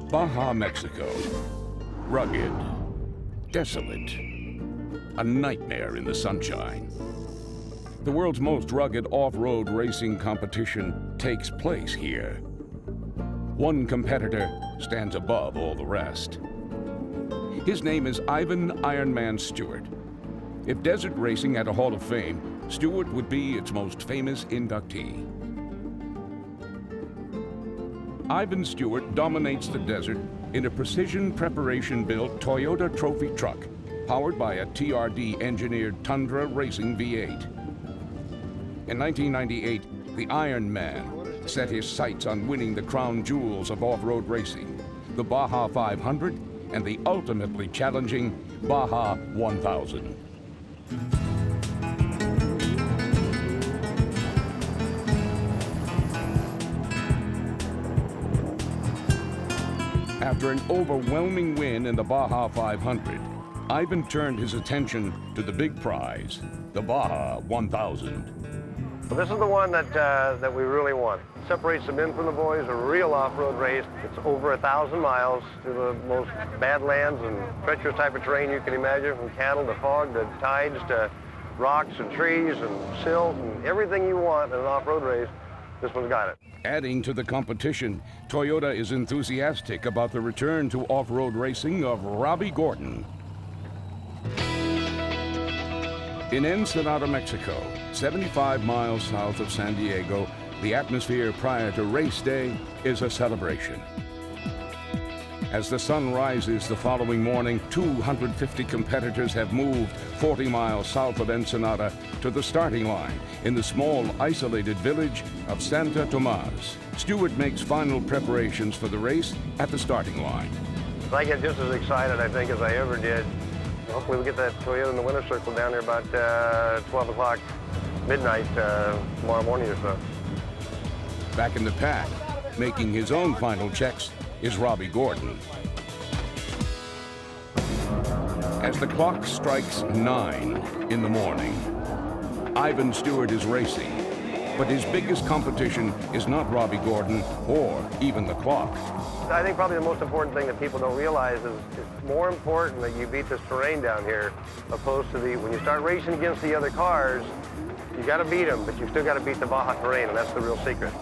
Baja, Mexico. Rugged, desolate, a nightmare in the sunshine. The world's most rugged off-road racing competition takes place here. One competitor stands above all the rest. His name is Ivan Ironman Stewart. If desert racing had a Hall of Fame, Stewart would be its most famous inductee. Ivan Stewart dominates the desert in a precision preparation-built Toyota Trophy truck, powered by a TRD-engineered Tundra Racing V8. In 1998, the Ironman set his sights on winning the crown jewels of off-road racing, the Baja 500 and the ultimately challenging Baja 1000. After an overwhelming win in the Baja 500, Ivan turned his attention to the big prize, the Baja 1000. Well, this is the one that we really want. It separates the men from the boys, a real off-road race. It's over 1,000 miles through the most badlands and treacherous type of terrain you can imagine, from cattle to fog to tides to rocks and trees and silt and everything you want in an off-road race. This one's got it. Adding to the competition, Toyota is enthusiastic about the return to off-road racing of Robby Gordon. In Ensenada, Mexico, 75 miles south of San Diego, the atmosphere prior to race day is a celebration. As the sun rises the following morning, 250 competitors have moved 40 miles south of Ensenada to the starting line in the small, isolated village of Santa Tomas. Stewart makes final preparations for the race at the starting line. I get just as excited, I think, as I ever did. Hopefully we'll get that Toyota in the winner's circle down there about 12 o'clock midnight tomorrow morning or so. Back in the pack, making his own final checks, is Robby Gordon. As the clock strikes 9 in the morning, Ivan Stewart is racing, but his biggest competition is not Robby Gordon or even the clock. I think probably the most important thing that people don't realize is it's more important that you beat this terrain down here, opposed to when you start racing against the other cars, you got to beat them, but you still got to beat the Baja terrain, and that's the real secret.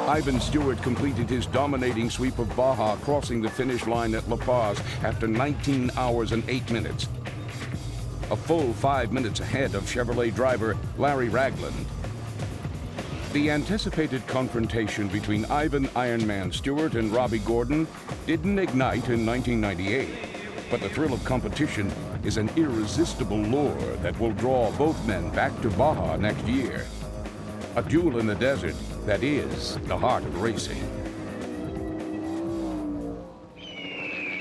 Ivan Stewart completed his dominating sweep of Baja, crossing the finish line at La Paz after 19 hours and 8 minutes. A full 5 minutes ahead of Chevrolet driver Larry Raglan. The anticipated confrontation between Ivan Ironman Stewart and Robby Gordon didn't ignite in 1998, but the thrill of competition is an irresistible lure that will draw both men back to Baja next year. A duel in the desert that is the heart of racing.